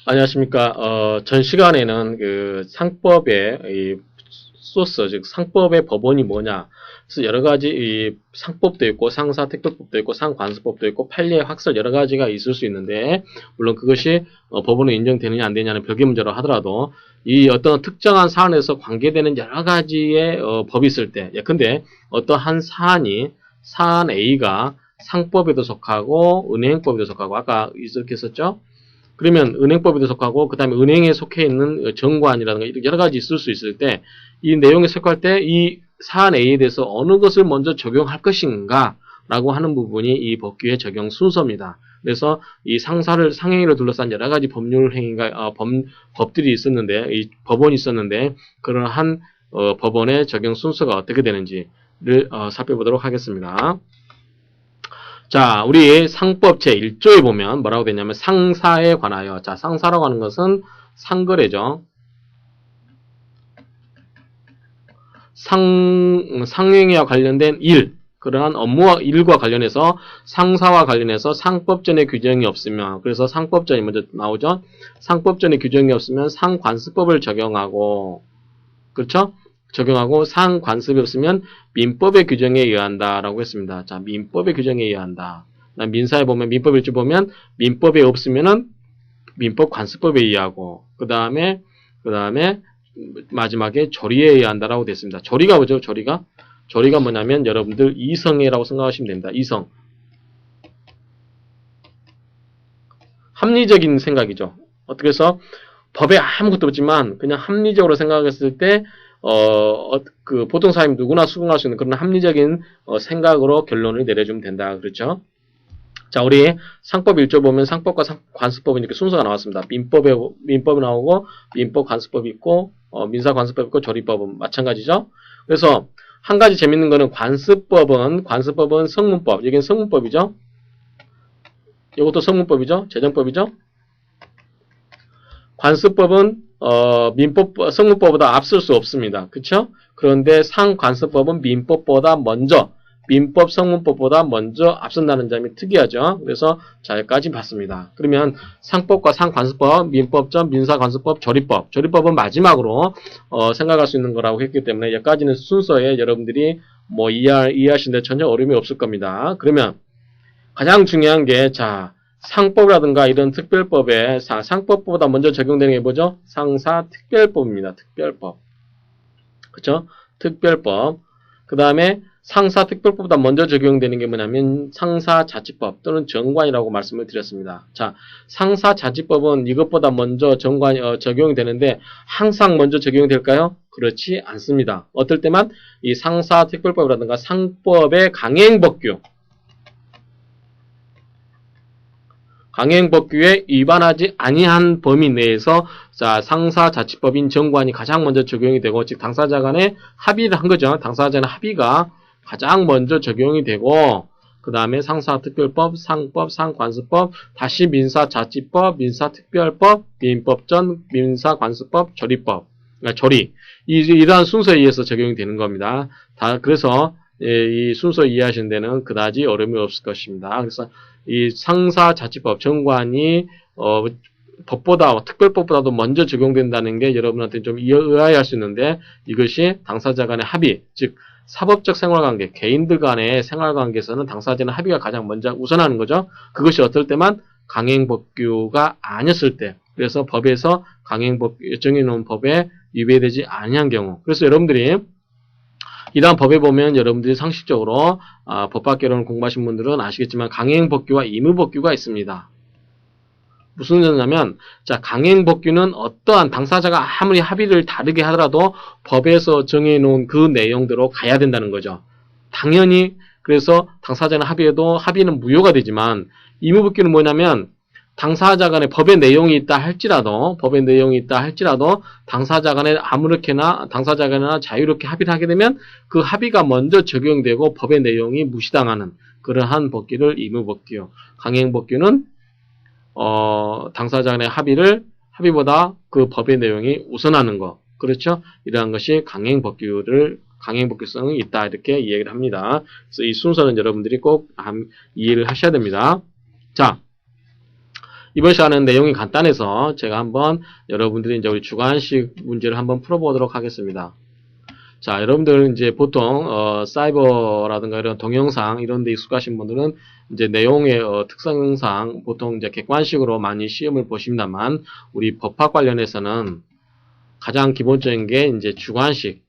안녕하십니까. 전 시간에는 그 상법의 이 소스, 즉 상법의 법원이 뭐냐. 그래서 여러 가지 이 상법도 있고 상사특별법도 있고 상관습법도 있고 판례, 확설 여러 가지가 있을 수 있는데 물론 그것이 법원으로 인정되느냐 안 되느냐는 별개 문제로 하더라도 이 어떤 특정한 사안에서 관계되는 여러 가지의 법이 있을 때 예컨대 어떠한 사안 A가 상법에도 속하고 은행법에도 속하고 아까 이렇게 했었죠. 그러면 은행법에도 속하고 그 다음에 은행에 속해 있는 정관이라든가 이렇게 여러 가지 있을 수 있을 때 이 내용에 속할 때 이 사안 A에 대해서 어느 것을 먼저 적용할 것인가 라고 하는 부분이 이 법규의 적용 순서입니다. 그래서 이 상행위를 둘러싼 여러 가지 법률 행위가 법들이 있었는데 이 법원이 있었는데 그러한 법원의 적용 순서가 어떻게 되는지를 살펴보도록 하겠습니다. 자, 우리 상법 제1조에 보면 뭐라고 되냐면 상사에 관하여. 자, 상사라고 하는 것은 상거래죠. 상행위와 관련된 일, 그러한 업무와 일과 관련해서 상사와 관련해서 상법전의 규정이 없으면, 그래서 상법전이 먼저 나오죠. 상법전의 규정이 없으면 상관습법을 적용하고, 그렇죠? 적용하고 상관습이 없으면 민법의 규정에 의한다라고 했습니다. 자, 민법의 규정에 의한다. 민사에 보면 민법 일주 보면 민법에 없으면은 민법 관습법에 의하고 그 다음에 마지막에 조리에 의한다라고 됐습니다. 조리가 뭐죠? 조리가 뭐냐면 여러분들 이성애라고 생각하시면 됩니다. 이성. 합리적인 생각이죠. 어떻게 해서 법에 아무것도 없지만 그냥 합리적으로 생각했을 때 그 보통 사람이 누구나 수긍할 수 있는 그런 합리적인 생각으로 결론을 내려주면 된다. 그렇죠? 자, 우리 상법 1조 보면 상법과 관습법은 이렇게 순서가 나왔습니다. 민법이 나오고 민법 관습법이 있고 민사 관습법이 있고 조리법은 마찬가지죠. 그래서 한 가지 재밌는 거는 관습법은 성문법. 여기는 성문법이죠. 이것도 성문법이죠. 재정법이죠. 관습법은 성문법보다 앞설 수 없습니다. 그렇죠? 그런데 상관습법은 민법보다 먼저 민법 성문법보다 먼저 앞선다는 점이 특이하죠. 그래서 자, 여기까지 봤습니다. 그러면 상법과 상관습법, 민법전, 민사관습법, 조리법. 조리법은 마지막으로 생각할 수 있는 거라고 했기 때문에 여기까지는 순서에 여러분들이 뭐 이해하시는데 전혀 어려움이 없을 겁니다. 그러면 가장 중요한 게 자, 상법이라든가 이런 특별법에 상법보다 먼저 적용되는 게 뭐죠? 상사특별법입니다. 특별법. 그쵸? 특별법. 그 다음에 상사특별법보다 먼저 적용되는 게 뭐냐면 상사자치법 또는 정관이라고 말씀을 드렸습니다. 자, 상사자치법은 이것보다 먼저 적용이 되는데 항상 먼저 적용이 될까요? 그렇지 않습니다. 어떨 때만 이 상사특별법이라든가 상법의 강행법규에 위반하지 아니한 범위 내에서 자, 상사자치법인 정관이 가장 먼저 적용이 되고 즉 당사자 간에 합의를 한 거죠. 당사자 간의 합의가 가장 먼저 적용이 되고 그 다음에 상사특별법, 상법, 상관습법, 다시 민사자치법, 민사특별법, 민법전, 민사관습법, 조리법, 그러니까 조리 이러한 순서에 의해서 적용이 되는 겁니다. 그래서 이 순서 이해하시는 데는 그다지 어려움이 없을 것입니다. 그래서 이 상사자치법 정관이 법보다 특별법보다도 먼저 적용된다는 게 여러분한테 좀 의아해할 수 있는데 이것이 당사자 간의 합의, 즉 사법적 생활관계, 개인들 간의 생활관계에서는 당사자는 합의가 가장 먼저 우선하는 거죠. 그것이 어떨 때만 강행법규가 아니었을 때, 그래서 법에서 정해놓은 법에 위배되지 아니한 경우. 그래서 여러분들이 이러한 법에 보면 여러분들이 상식적으로 법학개론을 공부하신 분들은 아시겠지만 강행법규와 임의법규가 있습니다. 무슨 소리냐면 자, 강행법규는 어떠한 당사자가 아무리 합의를 다르게 하더라도 법에서 정해놓은 그 내용대로 가야 된다는 거죠. 당연히 그래서 당사자는 합의해도 합의는 무효가 되지만 임의법규는 뭐냐면 당사자 간에 법의 내용이 있다 할지라도 당사자 간에 아무렇게나 당사자 간에 자유롭게 합의를 하게 되면 그 합의가 먼저 적용되고 법의 내용이 무시당하는 그러한 법규를 임의법규. 강행법규는 당사자 간의 합의보다 그 법의 내용이 우선하는 거. 그렇죠? 이러한 것이 강행법규성이 있다. 이렇게 이야기를 합니다. 그래서 이 순서는 여러분들이 꼭 이해를 하셔야 됩니다. 자, 이번 시간은 내용이 간단해서 제가 한번 여러분들이 이제 우리 주관식 문제를 한번 풀어보도록 하겠습니다. 자, 여러분들 이제 보통 사이버라든가 이런 동영상 이런 데 익숙하신 분들은 이제 내용의 특성상 보통 이제 객관식으로 많이 시험을 보십니다만 우리 법학 관련해서는 가장 기본적인 게 이제 주관식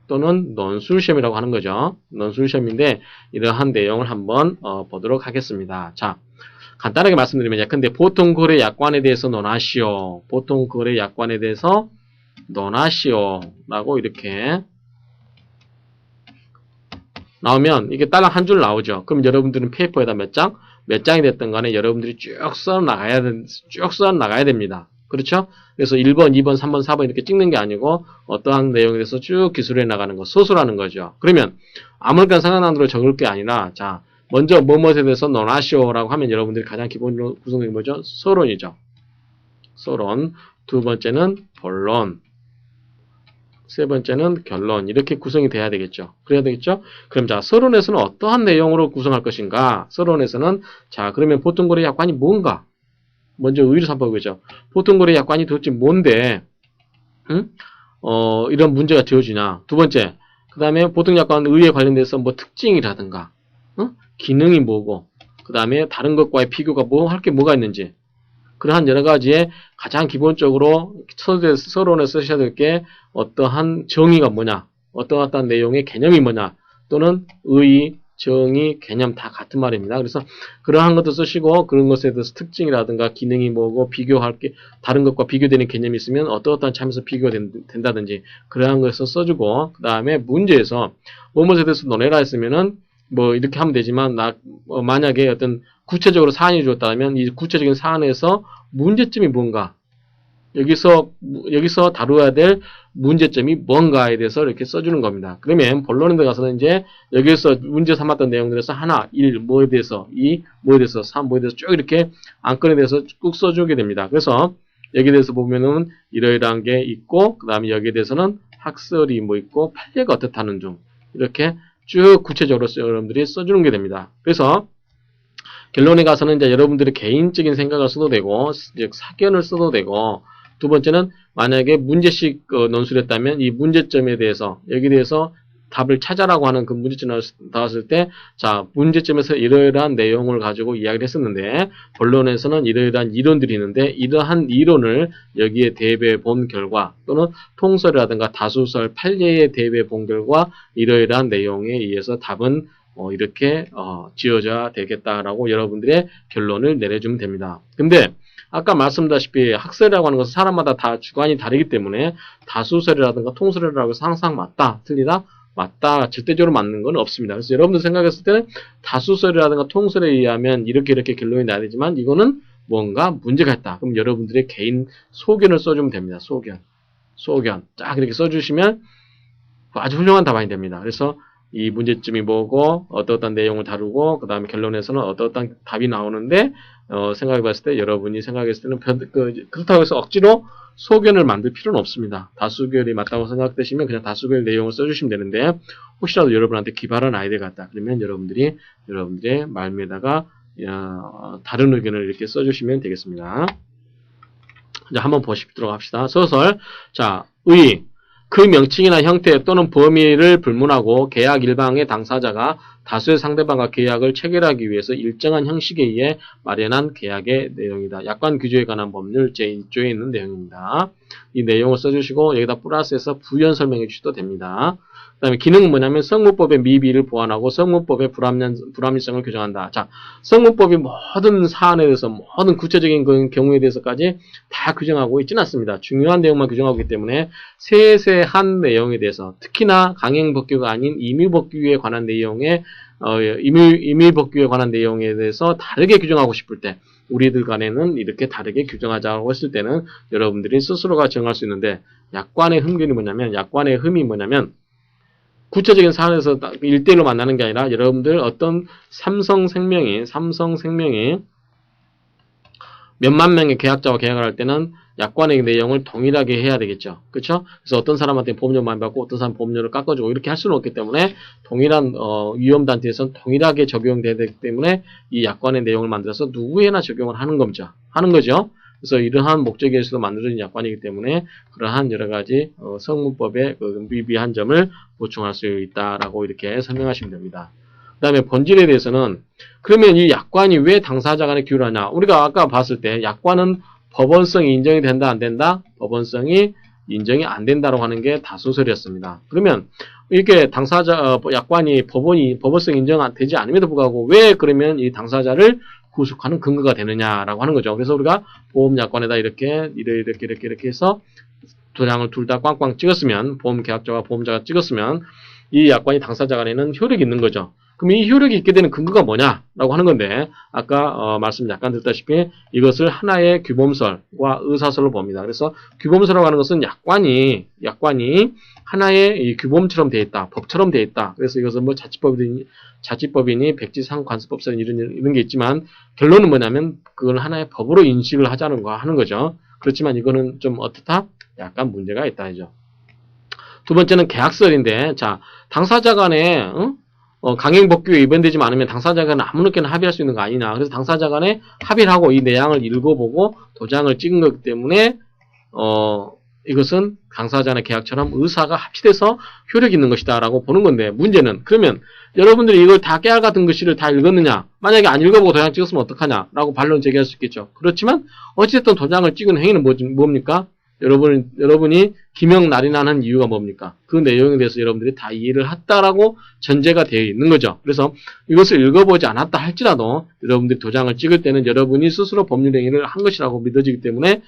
또는 논술시험이라고 하는 거죠. 논술시험인데 이러한 내용을 한번 보도록 하겠습니다. 자, 간단하게 말씀드리면 예컨대 보통거래 약관에 대해서 논하시오. 보통거래 약관에 대해서 논하시오 라고 이렇게 나오면 이게 딸랑 한 줄 나오죠. 그럼 여러분들은 페이퍼에다 몇 장이 됐든 간에 여러분들이 쭉 써 나가야 됩니다. 그렇죠? 그래서 1번, 2번, 3번, 4번 이렇게 찍는 게 아니고 어떠한 내용에 대해서 쭉 기술해 나가는 거, 소술하는 거죠. 그러면 아무렇게나 생각나는 대로 적을 게 아니라 자, 먼저 뭐뭐에 대해서 논하시오라고 하면 여러분들이 가장 기본적으로 구성된 게 뭐죠? 서론이죠. 서론. 두 번째는 본론. 세 번째는 결론. 이렇게 구성이 돼야 되겠죠. 그래야 되겠죠? 그럼 자, 서론에서는 어떠한 내용으로 구성할 것인가? 서론에서는 자, 그러면 보통거래 약관이 뭔가? 먼저 의의를 삼보겠죠. 보통거래 약관이 도대체 뭔데? 응? 이런 문제가 지어지냐? 두 번째, 그 다음에 보통약관 의의에 관련돼서 뭐 특징이라든가, 기능이 뭐고, 그 다음에 다른 것과의 비교가 뭐 할 게 뭐가 있는지, 그러한 여러 가지의 가장 기본적으로 서론에 쓰셔야 될 게 어떠한 정의가 뭐냐, 어떠한 내용의 개념이 뭐냐, 또는 의의, 정의, 개념 다 같은 말입니다. 그래서 그러한 것도 쓰시고 그런 것에 대해서 특징이라든가 기능이 뭐고 비교할 게 다른 것과 비교되는 개념이 있으면 어떠한 참에서 비교가 된다든지 그러한 것을 써주고 그 다음에 문제에서 뭐뭐에 대해서 논해라 했으면은 뭐 이렇게 하면 되지만 만약에 어떤 구체적으로 사안이 주었다면 이 구체적인 사안에서 문제점이 뭔가 여기서 다루어야 될 문제점이 뭔가에 대해서 이렇게 써주는 겁니다. 그러면 본론에 들어가서는 이제 여기서 문제 삼았던 내용들에서 하나, 1, 뭐에 대해서, 2, 뭐에 대해서, 3, 뭐에 대해서 쭉 이렇게 안건에 대해서 꾹 써주게 됩니다. 그래서 여기에 대해서 보면은 이러이러한 게 있고, 그 다음에 여기에 대해서는 학설이 뭐 있고, 판례가 어떻다는 등 이렇게 쭉 구체적으로 여러분들이 써주는 게 됩니다. 그래서 결론에 가서는 이제 여러분들의 개인적인 생각을 써도 되고, 즉 사견을 써도 되고, 두 번째는 만약에 문제식 논술했다면 이 문제점에 대해서 여기에 대해서 답을 찾아라고 하는 그 문제점을 나왔을 때 자, 문제점에서 이러이러한 내용을 가지고 이야기를 했었는데 본론에서는 이러이러한 이론들이 있는데 이러한 이론을 여기에 대입해 본 결과 또는 통설이라든가 다수설, 판례에 대입해 본 결과 이러이러한 내용에 의해서 답은 이렇게 지어져야 되겠다라고 여러분들의 결론을 내려주면 됩니다. 근데 아까 말씀드렸다시피 학설이라고 하는 것은 사람마다 다 주관이 다르기 때문에 다수설이라든가 통설이라고 해서 항상 맞다, 틀리다, 맞다, 절대적으로 맞는 건 없습니다. 그래서 여러분들 생각했을 때는 다수설이라든가 통설에 의하면 이렇게 결론이 나야 되지만 이거는 뭔가 문제가 있다. 그럼 여러분들의 개인 소견을 써주면 됩니다. 소견. 쫙 이렇게 써주시면 아주 훌륭한 답안이 됩니다. 그래서 이 문제점이 뭐고 어떠한 내용을 다루고 그 다음에 결론에서는 어떠한 답이 나오는데 생각해 봤을 때 여러분이 생각했을 때는 그렇다고 해서 억지로 소견을 만들 필요는 없습니다. 다수결이 맞다고 생각되시면 그냥 다수결 내용을 써주시면 되는데 혹시라도 여러분한테 기발한 아이디어가 있다. 그러면 여러분들의 말미에다가 다른 의견을 이렇게 써주시면 되겠습니다. 이제 한번 보시도록 합시다. 소설. 자, 의. 그 명칭이나 형태 또는 범위를 불문하고 계약 일방의 당사자가 다수의 상대방과 계약을 체결하기 위해서 일정한 형식에 의해 마련한 계약의 내용이다. 약관 규제에 관한 법률 제1조에 있는 내용입니다. 이 내용을 써주시고 여기다 플러스해서 부연 설명해 주셔도 됩니다. 그 다음에 기능은 뭐냐면 성문법의 미비를 보완하고 성문법의 불합리성을 규정한다. 자, 성문법이 모든 사안에 대해서 모든 구체적인 경우에 대해서까지 다 규정하고 있지는 않습니다. 중요한 내용만 규정하고 있기 때문에 세세한 내용에 대해서 특히나 강행법규가 아닌 임의법규에 관한 내용에 임의법규에 관한 내용에 대해서 다르게 규정하고 싶을 때 우리들 간에는 이렇게 다르게 규정하자고 했을 때는 여러분들이 스스로가 정할 수 있는데 약관의 흠이 뭐냐면 구체적인 사안에서 1대1로 만나는 게 아니라 여러분들 어떤 삼성생명이 몇만 명의 계약자와 계약을 할 때는 약관의 내용을 동일하게 해야 되겠죠. 그렇죠? 그래서 어떤 사람한테 보험료 많이 받고 어떤 사람 보험료를 깎아주고 이렇게 할 수는 없기 때문에 동일한 위험단체에서는 동일하게 적용돼야 되기 때문에 이 약관의 내용을 만들어서 누구에나 적용을 하는 거죠. 그래서 이러한 목적에서도 만들어진 약관이기 때문에 그러한 여러 가지 성문법의 그 미비한 점을 보충할 수 있다라고 이렇게 설명하시면 됩니다. 그 다음에 본질에 대해서는 그러면 이 약관이 왜 당사자 간에 규율하냐? 우리가 아까 봤을 때 약관은 법원성이 인정이 된다 안 된다? 법원성이 인정이 안 된다라고 하는 게 다수설이었습니다. 그러면 이렇게 당사자 약관이 법원성 인정되지 않음에도 불구하고 왜 그러면 이 당사자를 구속하는 근거가 되느냐라고 하는 거죠. 그래서 우리가 보험 약관에다 이렇게 해서 도장을 둘 다 꽝꽝 찍었으면 보험 계약자와 보험자가 찍었으면 이 약관이 당사자 간에는 효력이 있는 거죠. 그럼 이 효력이 있게 되는 근거가 뭐냐라고 하는 건데 아까 말씀 잠깐 드렸다시피 이것을 하나의 규범설과 의사설로 봅니다. 그래서 규범설이라고 하는 것은 약관이 하나의 이 규범처럼 되어 있다, 법처럼 되어 있다. 그래서 이것은 뭐 자치법이니 백지상관습법설 이런 게 있지만 결론은 뭐냐면 그걸 하나의 법으로 인식을 하자는 거 하는 거죠. 그렇지만 이거는 좀 어떻다? 약간 문제가 있다 이죠. 두 번째는 계약설인데 자 당사자 간에 강행법규에 위반되지 않으면 당사자 간에 아무렇게나 합의할 수 있는 거 아니냐. 그래서 당사자 간에 합의를 하고 이 내용을 읽어보고 도장을 찍은 거기 때문에 이것은 당사자 간의 계약처럼 의사가 합치돼서 효력이 있는 것이다 라고 보는 건데 문제는 그러면 여러분들이 이걸 다 깨알 같은 글씨를 다 읽었느냐 만약에 안 읽어보고 도장 찍었으면 어떡하냐 라고 반론 제기할 수 있겠죠. 그렇지만 어쨌든 도장을 찍은 행위는 뭡니까? 여러분이 기명날인하는 이유가 뭡니까? 그 내용에 대해서 여러분들이 다 이해를 했다라고 전제가 되어 있는 거죠. 그래서 이것을 읽어보지 않았다 할지라도 여러분들이 도장을 찍을 때는 여러분이 스스로 법률 행위를 한 것이라고 믿어지기 때문에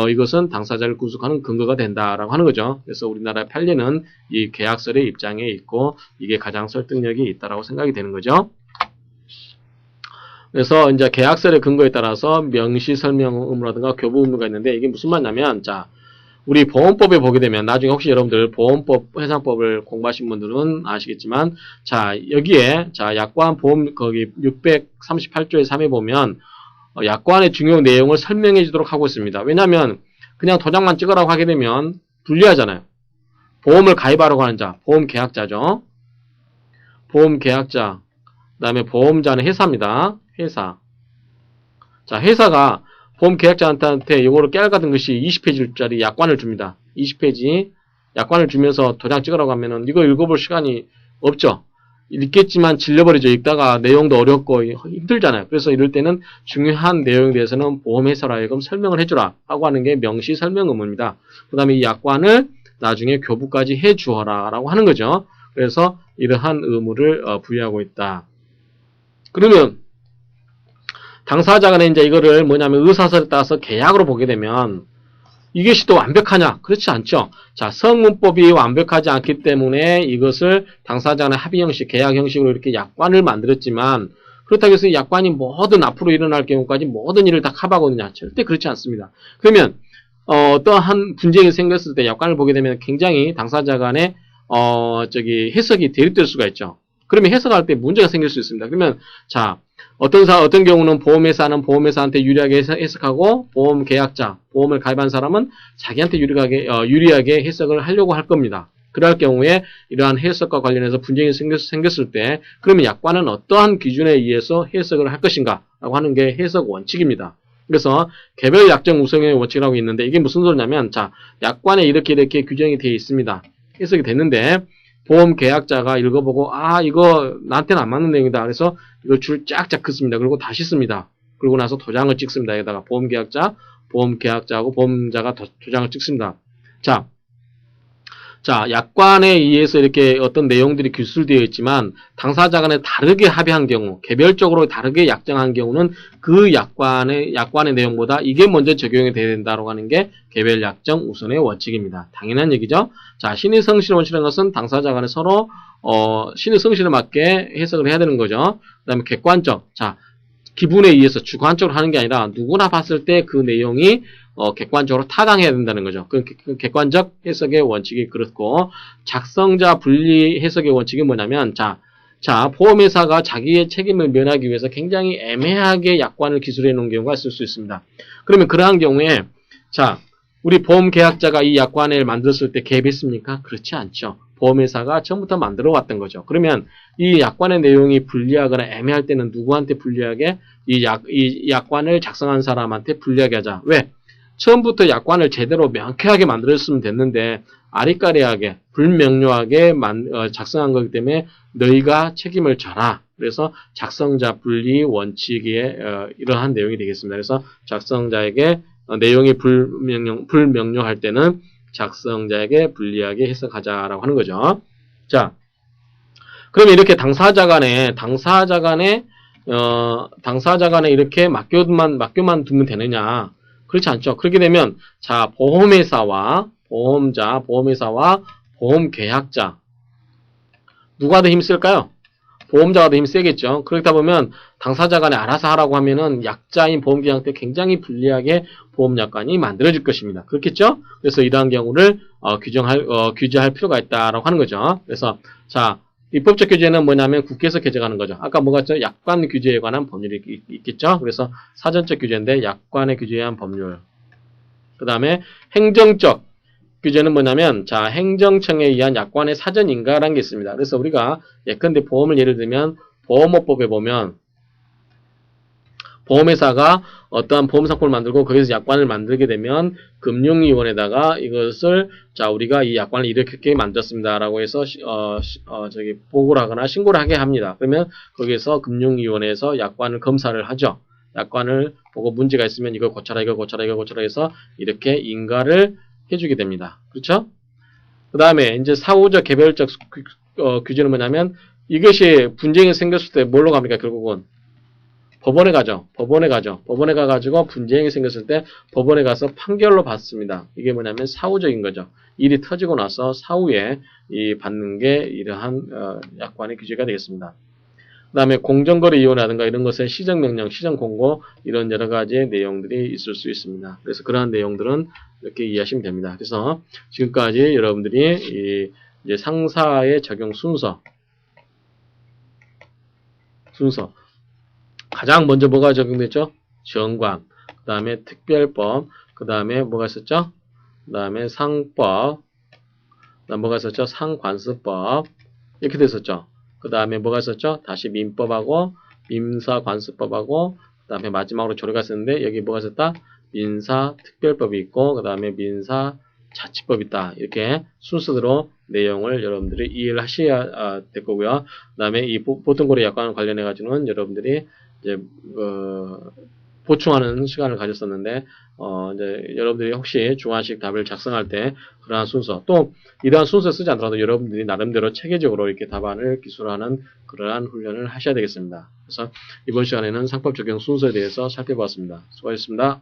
이것은 당사자를 구속하는 근거가 된다라고 하는 거죠. 그래서 우리나라의 판례는 이 계약설의 입장에 있고 이게 가장 설득력이 있다라고 생각이 되는 거죠. 그래서 이제 계약설의 근거에 따라서 명시 설명 의무라든가 교부 의무가 있는데 이게 무슨 말이냐면 자 우리 보험법에 보게 되면 나중에 혹시 여러분들 보험법 해상법을 공부하신 분들은 아시겠지만 자 여기에 자 약관 보험 거기 638조의 3에 보면 약관의 중요 내용을 설명해 주도록 하고 있습니다. 왜냐하면 그냥 도장만 찍으라고 하게 되면 불리하잖아요. 보험을 가입하려고 하는 자 보험 계약자죠. 보험 계약자 그 다음에 보험자는 회사입니다. 회사. 자, 회사가 보험 계약자한테 이거를 깨알 같은 것이 20페이지짜리 약관을 줍니다. 20페이지 약관을 주면서 도장 찍으라고 하면은 이거 읽어볼 시간이 없죠. 읽겠지만 질려버리죠. 읽다가 내용도 어렵고 힘들잖아요. 그래서 이럴 때는 중요한 내용에 대해서는 보험회사로 하여금 설명을 해주라 하고 하는 게 명시 설명 의무입니다. 그 다음에 이 약관을 나중에 교부까지 해주어라 라고 하는 거죠. 그래서 이러한 의무를 부여하고 있다. 그러면 당사자 간에 이제 이거를 뭐냐면 의사설에 따라서 계약으로 보게 되면 이것이 또 완벽하냐? 그렇지 않죠. 자, 성문법이 완벽하지 않기 때문에 이것을 당사자 간의 합의 형식, 계약 형식으로 이렇게 약관을 만들었지만 그렇다고 해서 약관이 모든 앞으로 일어날 경우까지 모든 일을 다 커버하거든요. 절대 그렇지 않습니다. 그러면 어떠한 분쟁이 생겼을 때 약관을 보게 되면 굉장히 당사자 간에 해석이 대립될 수가 있죠. 그러면 해석할 때 문제가 생길 수 있습니다. 그러면 자 어떤 경우는 보험회사는 보험회사한테 유리하게 해석하고 보험 계약자, 보험을 가입한 사람은 자기한테 유리하게 해석을 하려고 할 겁니다. 그럴 경우에 이러한 해석과 관련해서 분쟁이 생겼을 때 그러면 약관은 어떠한 기준에 의해서 해석을 할 것인가 라고 하는 게 해석 원칙입니다. 그래서 개별 약정 우선의 원칙이라고 있는데 이게 무슨 소리냐면 자 약관에 이렇게 규정이 되어 있습니다. 해석이 됐는데 보험 계약자가 읽어보고 이거 나한테는 안 맞는 내용이다. 그래서 이걸 줄 쫙쫙 긋습니다. 그리고 다시 씁니다. 그리고 나서 도장을 찍습니다. 여기다가 보험 계약자하고 보험자가 도장을 찍습니다. 자, 약관에 의해서 이렇게 어떤 내용들이 기술되어 있지만 당사자 간에 다르게 합의한 경우, 개별적으로 다르게 약정한 경우는 그 약관의 내용보다 이게 먼저 적용이 돼야 된다고 하는 게 개별 약정 우선의 원칙입니다. 당연한 얘기죠. 자, 신의 성실 원칙이라는 것은 당사자 간에 서로 신의 성실에 맞게 해석을 해야 되는 거죠. 그 다음에 객관적, 자, 기분에 의해서 주관적으로 하는 게 아니라 누구나 봤을 때 그 내용이 객관적으로 타당해야 된다는 거죠. 그 객관적 해석의 원칙이 그렇고 작성자 분리 해석의 원칙이 뭐냐면 자 자, 보험회사가 자기의 책임을 면하기 위해서 굉장히 애매하게 약관을 기술해 놓은 경우가 있을 수 있습니다. 그러면 그러한 경우에, 자, 우리 보험계약자가 이 약관을 만들었을 때 개입했습니까? 그렇지 않죠. 보험회사가 처음부터 만들어 왔던 거죠. 그러면 이 약관의 내용이 불리하거나 애매할 때는 누구한테 불리하게? 이 약관을 작성한 사람한테 불리하게 하자. 왜? 처음부터 약관을 제대로 명쾌하게 만들었으면 됐는데 아리까리하게 불명료하게 작성한 거기 때문에 너희가 책임을 져라. 그래서 작성자 분리 원칙의 이러한 내용이 되겠습니다. 그래서 작성자에게 내용이 불명료할 때는 작성자에게 불리하게 해석하자라고 하는 거죠. 자, 그러면 이렇게 당사자 간에 이렇게 맡겨만 두면 되느냐? 그렇지 않죠. 그렇게 되면 자, 보험회사와 보험계약자 누가 더 힘쓸까요? 보험자가 더 힘세겠죠. 그렇다 보면 당사자 간에 알아서 하라고 하면은 약자인 보험계약한테 굉장히 불리하게 보험약관이 만들어질 것입니다. 그렇겠죠? 그래서 이러한 경우를 규제할 필요가 있다라고 하는 거죠. 그래서 자, 입법적 규제는 뭐냐면 국회에서 개정하는 거죠. 아까 뭐가 있죠? 약관 규제에 관한 법률이 있겠죠. 그래서 사전적 규제인데 약관에 규제한 법률. 그 다음에 행정적 규제는 뭐냐면 자, 행정청에 의한 약관의 사전 인가라는 게 있습니다. 그래서 우리가 예컨대 보험을 예를 들면 보험업법에 보면 보험회사가 어떠한 보험상품을 만들고 거기서 약관을 만들게 되면 금융위원회에다가 이것을 자, 우리가 이 약관을 이렇게 만들었습니다라고 해서 보고를 하거나 신고를 하게 합니다. 그러면 거기에서 금융위원회에서 약관을 검사를 하죠. 약관을 보고 문제가 있으면 이걸 고쳐라 해서 이렇게 인가를 해주게 됩니다. 그렇죠? 그 다음에 이제 사후적 개별적 규제는 뭐냐면 이것이 분쟁이 생겼을 때 뭘로 갑니까? 결국은 법원에 가죠. 법원에 가가지고 분쟁이 생겼을 때 법원에 가서 판결로 받습니다. 이게 뭐냐면 사후적인 거죠. 일이 터지고 나서 사후에 받는 게 이러한 약관의 규제가 되겠습니다. 그 다음에 공정거래위원회라든가 이런 것에 시정명령, 시정공고 이런 여러 가지의 내용들이 있을 수 있습니다. 그래서 그러한 내용들은 이렇게 이해하시면 됩니다. 그래서 지금까지 여러분들이 이제 상사의 적용 순서 가장 먼저 뭐가 적용됐죠? 정관, 그 다음에 특별법, 그 다음에 뭐가 있었죠? 그 다음에 상법, 그 다음에 뭐가 있었죠? 상관습법 이렇게 됐었죠. 그 다음에 뭐가 있었죠? 다시 민법하고 민사관습법하고 그 다음에 마지막으로 조례가 있었는데 여기 뭐가 있었다? 민사특별법이 있고 그 다음에 민사자치법이 있다. 이렇게 순서대로 내용을 여러분들이 이해를 하셔야 될 거고요. 그 다음에 이 보통고래 약관 관련해 가지고는 여러분들이 이제 보충하는 시간을 가졌었는데 이제 여러분들이 혹시 중간식 답을 작성할 때 그러한 순서 또 이러한 순서 쓰지 않더라도 여러분들이 나름대로 체계적으로 이렇게 답안을 기술하는 그러한 훈련을 하셔야 되겠습니다. 그래서 이번 시간에는 상법 적용 순서에 대해서 살펴봤습니다. 수고하셨습니다.